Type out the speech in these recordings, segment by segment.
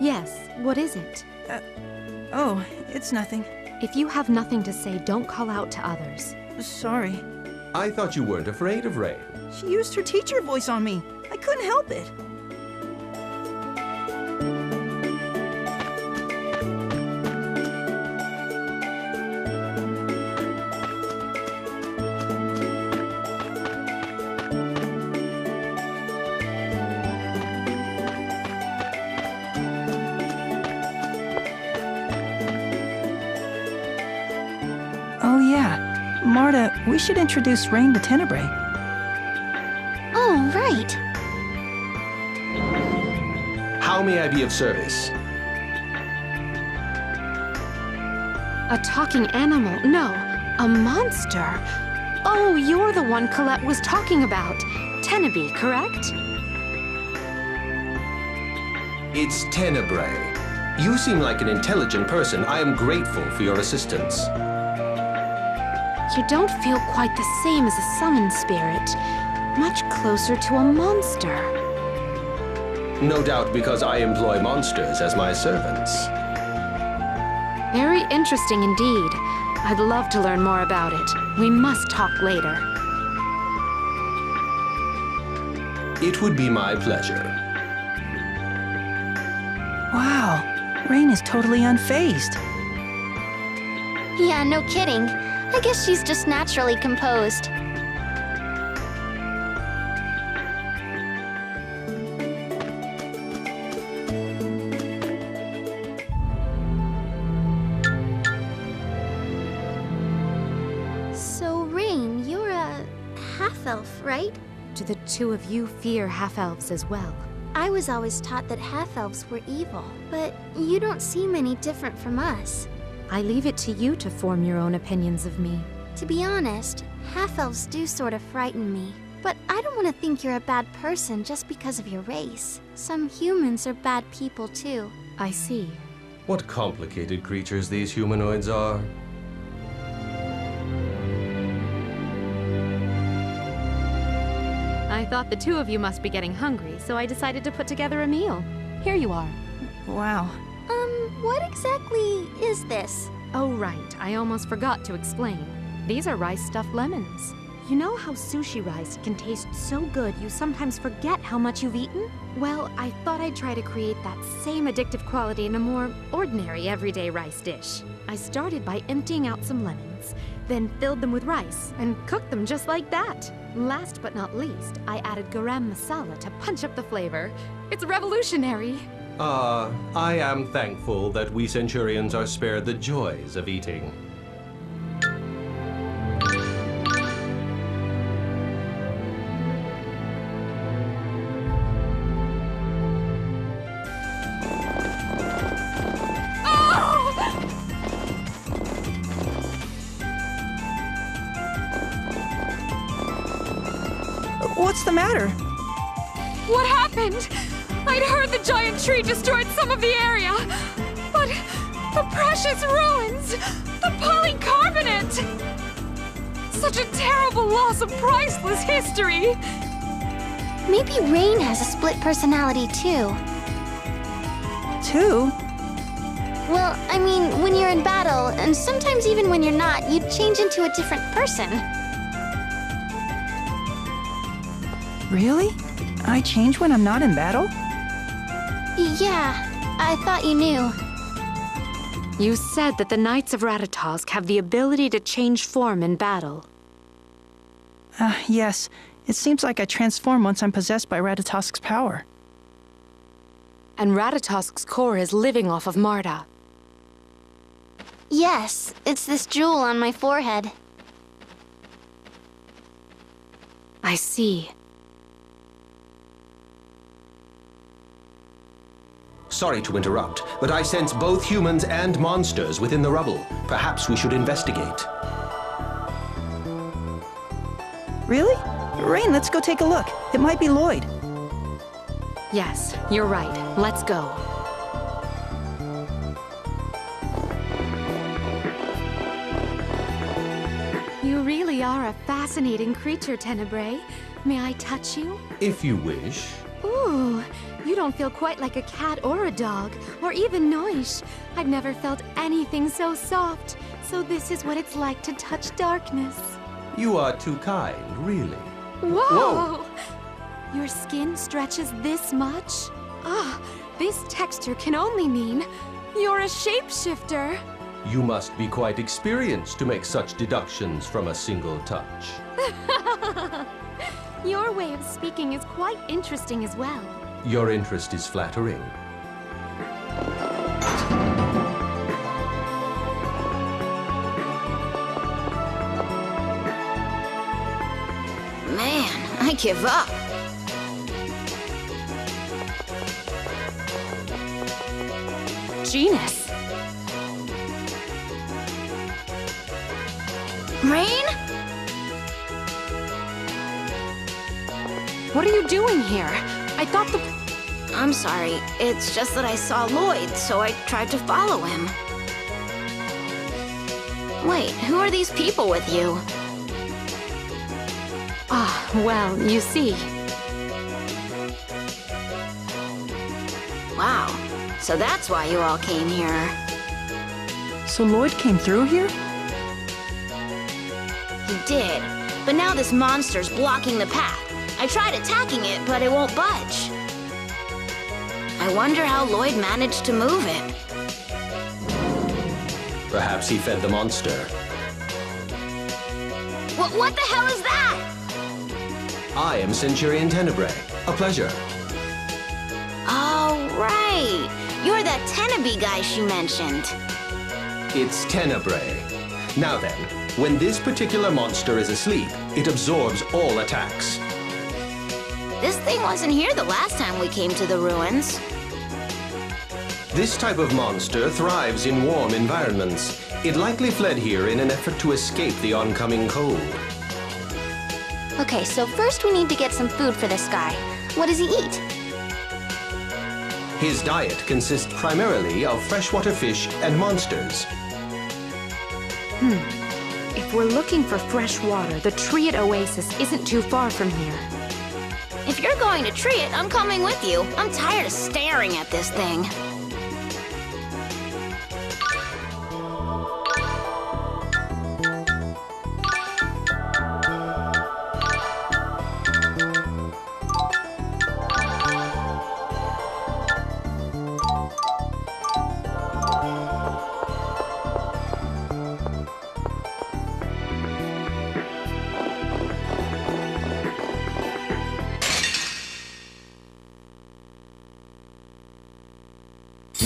Yes, what is it? Oh, it's nothing. If you have nothing to say, don't call out to others. Sorry. I thought you weren't afraid of rain. She used her teacher voice on me. I couldn't help it. Oh yeah, Marta, we should introduce Rain to Tenebrae. Oh, right. How may I be of service? A talking animal? No, a monster. Oh, you're the one Colette was talking about. Tenebrae, correct? It's Tenebrae. You seem like an intelligent person. I am grateful for your assistance. You don't feel quite the same as a summoned spirit. Much closer to a monster. No doubt because I employ monsters as my servants. Very interesting indeed. I'd love to learn more about it. We must talk later. It would be my pleasure. Wow, Rain is totally unfazed. Yeah, no kidding. I guess she's just naturally composed. So, Rain, you're a half-elf, right? Do the two of you fear half-elves as well? I was always taught that half-elves were evil, but you don't seem any different from us. I leave it to you to form your own opinions of me. To be honest, half-elves do sort of frighten me. But I don't want to think you're a bad person just because of your race. Some humans are bad people too. I see. What complicated creatures these humanoids are. I thought the two of you must be getting hungry, so I decided to put together a meal. Here you are. Wow. What exactly is this? Oh, right. I almost forgot to explain. These are rice-stuffed lemons. You know how sushi rice can taste so good you sometimes forget how much you've eaten? Well, I thought I'd try to create that same addictive quality in a more ordinary everyday rice dish. I started by emptying out some lemons, then filled them with rice and cooked them just like that. Last but not least, I added garam masala to punch up the flavor. It's revolutionary. I am thankful that we Centurions are spared the joys of eating. What's the matter? What happened? I'd heard the giant tree destroyed some of the area, but the precious ruins, the polycarbonate! Such a terrible loss of priceless history! Maybe Rain has a split personality too. Two? Well, I mean, when you're in battle, and sometimes even when you're not, you change into a different person. Really? I change when I'm not in battle? Yeah, I thought you knew. You said that the Knights of Ratatosk have the ability to change form in battle. Yes. It seems like I transform once I'm possessed by Ratatosk's power. And Ratatosk's core is living off of Marta. Yes, it's this jewel on my forehead. I see. Sorry to interrupt, but I sense both humans and monsters within the rubble. Perhaps we should investigate. Really? Rain, let's go take a look. It might be Lloyd. Yes, you're right. Let's go. You really are a fascinating creature, Tenebrae. May I touch you? If you wish. Ooh, you don't feel quite like a cat or a dog, or even Noish. I've never felt anything so soft. So this is what it's like to touch darkness. You are too kind, really. Whoa! Your skin stretches this much? Ah, this texture can only mean you're a shapeshifter. You must be quite experienced to make such deductions from a single touch. Your way of speaking is quite interesting as well. Your interest is flattering. Man, I give up. Genus. Rain? What are you doing here? I thought the... I'm sorry. It's just that I saw Lloyd, so I tried to follow him. Wait, who are these people with you? Ah, well, you see. Wow. So that's why you all came here. So Lloyd came through here? He did. But now this monster's blocking the path. I tried attacking it, but it won't budge. I wonder how Lloyd managed to move it. Perhaps he fed the monster. What the hell is that? I am Centurion Tenebrae. A pleasure. Oh, right. You're that Tenebrae guy she mentioned. It's Tenebrae. Now then, when this particular monster is asleep, it absorbs all attacks. This thing wasn't here the last time we came to the ruins. This type of monster thrives in warm environments. It likely fled here in an effort to escape the oncoming cold. Okay, so first we need to get some food for this guy. What does he eat? His diet consists primarily of freshwater fish and monsters. If we're looking for fresh water, the tree at Oasis isn't too far from here. If you're going to tree it, I'm coming with you. I'm tired of staring at this thing.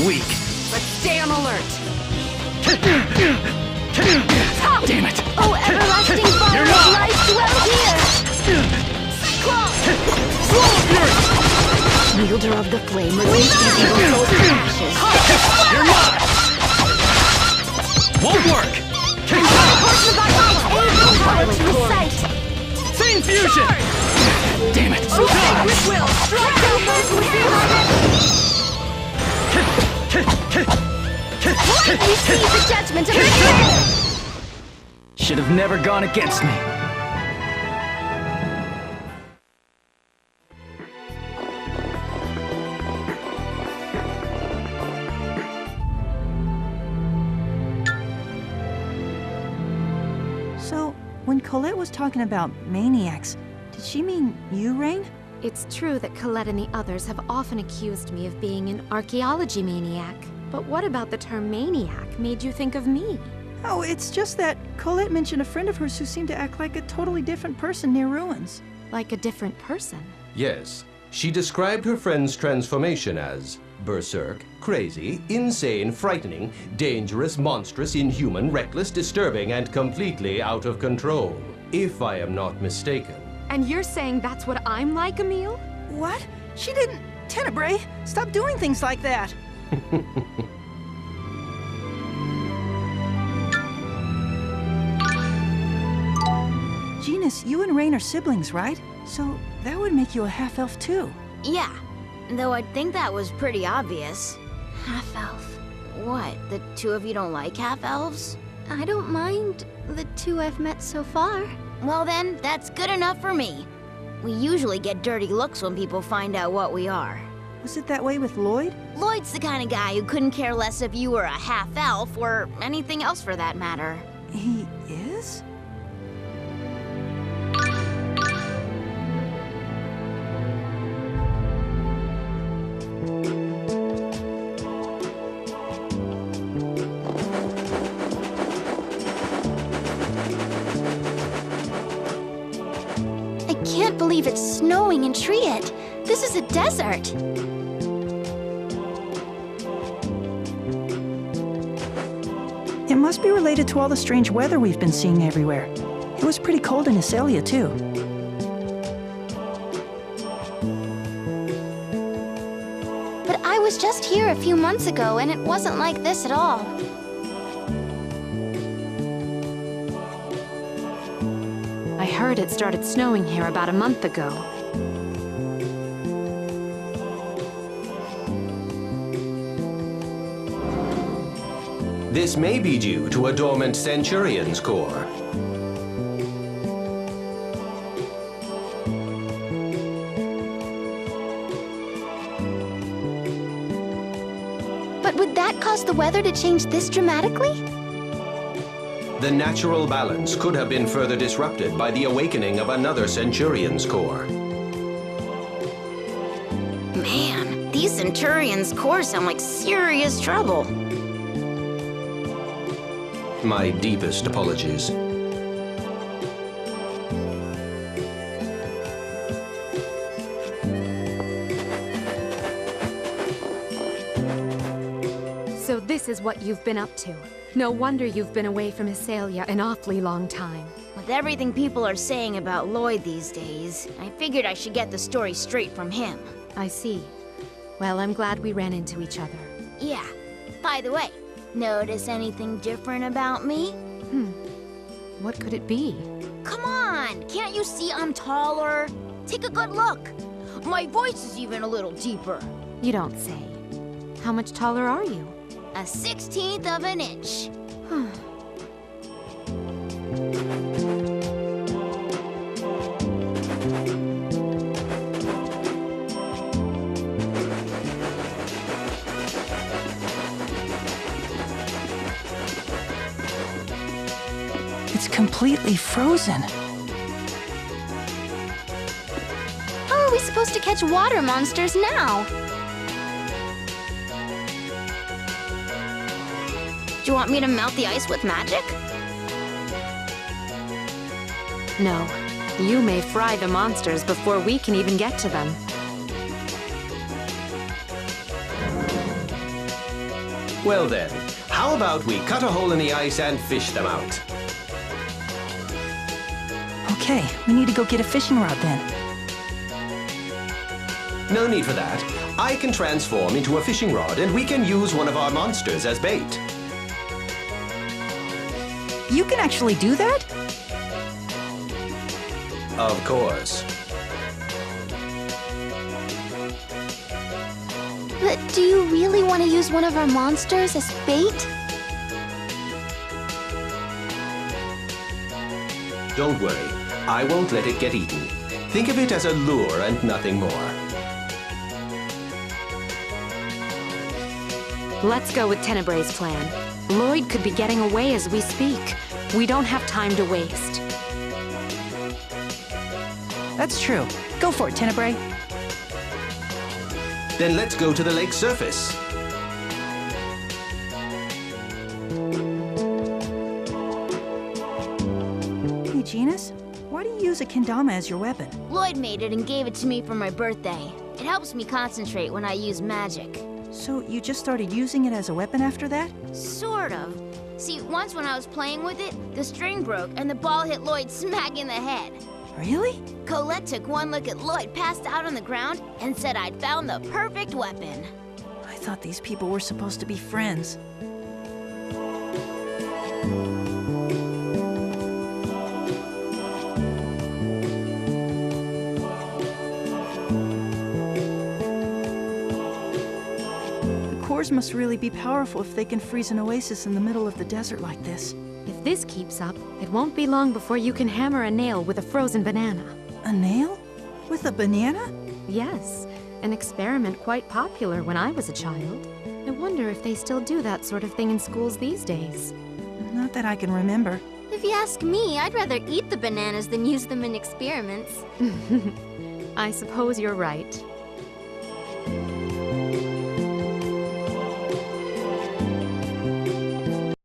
Weak. But stay on alert! Damn it! Oh, everlasting fire You're of not! life, dwell here! Wielder of the flame, release these evil souls to ashes. You're mine! Won't work! Power to recite! Same fusion! Damn it! With will! Strike down those who fear Receive the judgment of the Lord! Should have never gone against me. So, when Colette was talking about maniacs, did she mean you, Rain? It's true that Colette and the others have often accused me of being an archaeology maniac. But what about the term maniac made you think of me? Oh, it's just that Colette mentioned a friend of hers who seemed to act like a totally different person near ruins. Like a different person? Yes, she described her friend's transformation as berserk, crazy, insane, frightening, dangerous, monstrous, inhuman, reckless, disturbing, and completely out of control. If I am not mistaken. And you're saying that's what I'm like, Emile? What? She didn't... Tenebrae, stop doing things like that! Genus, you and Rain are siblings, right? So that would make you a half-elf too. Yeah, though I'd think that was pretty obvious. Half-elf. What, the two of you don't like half-elves? I don't mind the two I've met so far. Well then, that's good enough for me. We usually get dirty looks when people find out what we are. Was it that way with Lloyd? Lloyd's the kind of guy who couldn't care less if you were a half-elf or anything else for that matter. He is? I can't believe it's snowing in Triet. This is a desert. It must be related to all the strange weather we've been seeing everywhere. It was pretty cold in Iselia, too. But I was just here a few months ago, and it wasn't like this at all. I heard it started snowing here about a month ago. This may be due to a dormant Centurion's core. But would that cause the weather to change this dramatically? The natural balance could have been further disrupted by the awakening of another Centurion's core. Man, these Centurions' cores sound like serious trouble. My deepest apologies. So this is what you've been up to. No wonder you've been away from Iselia an awfully long time. With everything people are saying about Lloyd these days, I figured I should get the story straight from him. I see. Well, I'm glad we ran into each other. Yeah. By the way, notice anything different about me? What could it be? Come on! Can't you see I'm taller? Take a good look. My voice is even a little deeper. You don't say. How much taller are you? A 1/16 of an inch. It's completely frozen. How are we supposed to catch water monsters now? Do you want me to melt the ice with magic? No. You may fry the monsters before we can even get to them. Well then, how about we cut a hole in the ice and fish them out? Okay, we need to go get a fishing rod then. No need for that. I can transform into a fishing rod and we can use one of our monsters as bait. You can actually do that? Of course. But do you really want to use one of our monsters as bait? Don't worry. I won't let it get eaten. Think of it as a lure and nothing more. Let's go with Tenebre's plan. Lloyd could be getting away as we speak. We don't have time to waste. That's true. Go for it, Tenebrae. Then let's go to the lake's surface. Hey, Genus, why do you use a kendama as your weapon? Lloyd made it and gave it to me for my birthday. It helps me concentrate when I use magic. So you just started using it as a weapon after that? Sort of. See, once when I was playing with it, the string broke and the ball hit Lloyd smack in the head. Really? Colette took one look at Lloyd passed out on the ground and said I'd found the perfect weapon. I thought these people were supposed to be friends. The cores must really be powerful if they can freeze an oasis in the middle of the desert like this. If this keeps up, it won't be long before you can hammer a nail with a frozen banana. A nail? With a banana? Yes, an experiment quite popular when I was a child. I wonder if they still do that sort of thing in schools these days. Not that I can remember. If you ask me, I'd rather eat the bananas than use them in experiments. I suppose you're right.